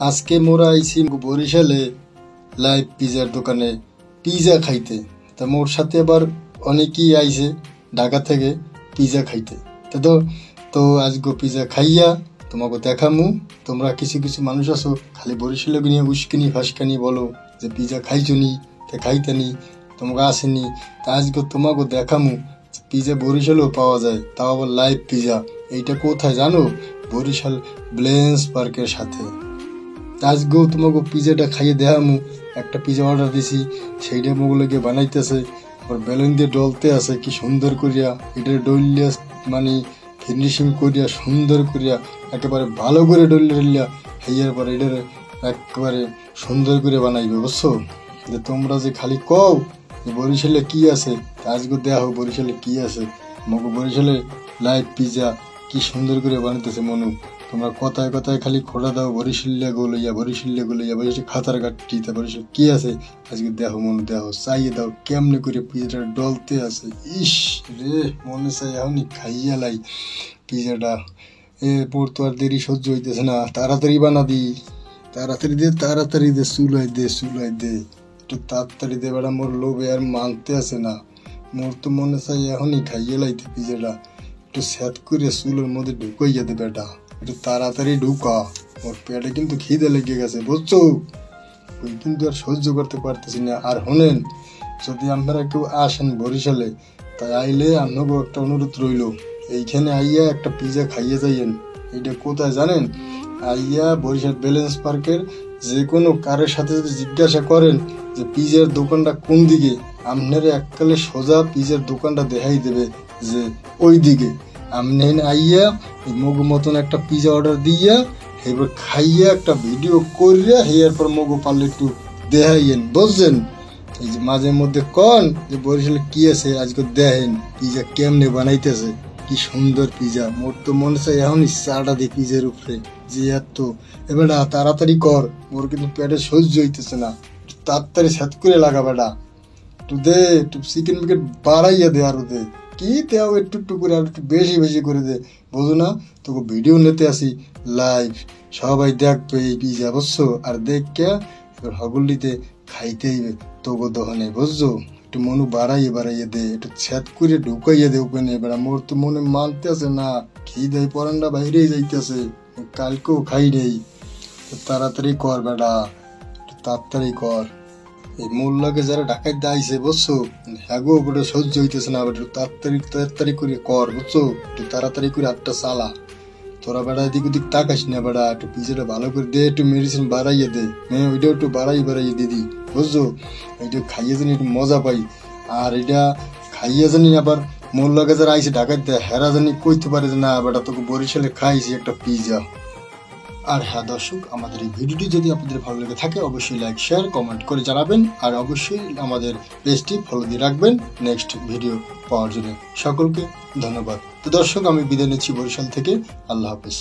আজকে মোরা আইছি বরিশালে লাইভ পিজার দোকানে পিজা খাইতে। তা মোর সাথে আবার অনেকেই আইছে ঢাকা থেকে পিজা খাইতে। তো আজকে পিজা খাইয়া তোমাকে দেখামু। তোমরা কিছু কিছু মানুষ আছো খালি বরিশালে নিয়ে উস্কানি ফাস্কানি বলো যে পিজা খাইছো নি, তা খাইতানি, তোমাকে আসেনি। তা আজকে তোমাকে দেখামু পিজা বরিশালেও পাওয়া যায়, তাও আবার লাইভ পিজা। এইটা কোথায় জানো? বরিশাল ব্লেন্স পার্কের সাথে। আজকেও তোমাকে পিজাটা খাইয়ে দেখামু। একটা পিজা অর্ডার দিছি, সেইটা মোগুলোকে বানাইতেছে, আবার বেলুন দিয়ে ডলতে আছে কি সুন্দর করিয়া। এটা ডলিয়া মানে ফিনিশিং করিয়া সুন্দর করিয়া একেবারে ভালো করে ডলিয়া খাইয়ার পরে এটার একেবারে সুন্দর করে বানাইবে, বুঝছো? যে তোমরা যে খালি কও যে বরিশালে কি আছে, আজকে দেওয়া হোক বরিশালে কি আছে। মগো বরিশালে লাইভ পিজা কি সুন্দর করে বানাইতেছে মনু। তোমরা কথায় কথায় খালি খোঁড়া দাও বরিশাল্লা গোলইয়া বরিশাল খাতার কাটি। তা বরিশাল কি আছে আজকে দেখো মনু, দেখো চাইয়ে দাও কেমনে করে পিজাটা ডলতে আছে। ইস রে, মনে চাই এখনই খাইয়া লাই পিজাটা। এরপর তো আর দেরি সহ্য হইতেছে না, তাড়াতাড়ি বানা দি, তাড়াতাড়ি দে চুলাই দে একটু তাড়াতাড়ি দে বেড়া। মোর লোভে আর মানতে আছে না, মোর তো মনে চাই এখনই খাইয়ে লাইতে পিজাটা। একটু স্যাত করে চুলের মধ্যে ঢুকাইয়া দে বেটা, একটু তাড়াতাড়ি ঢুকা। ওর পেটে কিন্তু খিদে লেগে গেছে, বুঝছো? ওই কিন্তু আর সহ্য করতে পারতেছি না। আর শোনেন, যদি আপনারা কেউ আসেন বরিশালে, তাই আইলে আপনাকেও একটা অনুরোধ রইল, এইখানে আইয়া একটা পিজা খাইয়ে যাইয়েন। এইটা কোথায় জানেন? আইয়া বরিশাল ব্যালেন্স পার্কের যে কোনো কারের সাথে যদি জিজ্ঞাসা করেন যে পিজার দোকানটা কোন দিকে, আপনার এককালে সোজা পিজার দোকানটা দেখাই দেবে যে ওই দিকে। আপনি আইয়া মগু মতন একটা পিজা অর্ডার দিয়া এবার খাইয়া একটা ভিডিও করিয়া এরপর মগু পারলে একটু দেখাইয়েন, বুঝছেন? এই যে মাঝে মধ্যে কন যে বরিশালে কি আছে আজকে দেখেন পিজা কেমনে বানাইতেছে, কি সুন্দর পিজা। মোর তো মনে চাই এখনই চাটা দিই পিজার উপরে যে এত। এবার তাড়াতাড়ি কর, ওর কিন্তু পেটে সহ্য হইতেছে না, তাড়াতাড়ি সেট করে লাগা বেটা। একটু দে, একটু চিকেন মিকেন বাড়াইয়া দে, আরো দে, কি দেও একটু একটু করে, আর একটু বেশি করে দে, বুঝো না? তোকে ভিডিও নিতে আসি লাইভ, সবাই দেখবে এই পিজা, বুঝছো? আর দেখে এবার হগুলিতে খাইতে হইবে তোকে দহনে, বুঝছো? একটু মনু বাড়াইয়ে দে, একটু ছ্যাদ করে ঢুকাইয়া দে ওখানে। এবার মোর তো মনে মানতে আছে না, খেয়ে দেয় পরানটা বাইরেই যাইতেছে, কালকেও খাই নেই। তাড়াতাড়ি কর বেটা, একটু তাড়াতাড়ি কর। এই মোল্লাকে যারা ঢাকায় আইছে, বুঝছো? হ্যাগো ওটা সহ্য হইতেছে না, একটু তাড়াতাড়ি করে কর, বুঝছো? একটু তাড়াতাড়ি করে হাতটা চালা। তোরা বেড়া এদিক ওদিক তাকাস না বেড়া, একটু পিজাটা ভালো করে দে, একটু মেডিসিন বাড়াইয়ে দে। হ্যাঁ, ওইটাও একটু বাড়াইয়ে দিদি, বুঝছো? এইটা খাইয়ে জানি একটু মজা পাই। আর এটা খাইয়ে জানি আবার মোল্লাকে যারা আইছে ঢাকায় হেরা জানি কইতে পারে যে না বেটা তোকে বরিশালে খাইছি একটা পিজা। আর হ্যাঁ দর্শক, আমাদের এই ভিডিওটি যদি আপনাদের ভালো লেগে থাকে অবশ্যই লাইক শেয়ার কমেন্ট করে জানাবেন। আর অবশ্যই আমাদের পেজটি ফলো দিয়ে রাখবেন নেক্সট ভিডিও পাওয়ার জন্য। সকলকে ধন্যবাদ। তো দর্শক, আমি বিদায় নিচ্ছি বরিশাল থেকে। আল্লাহ হাফেজ।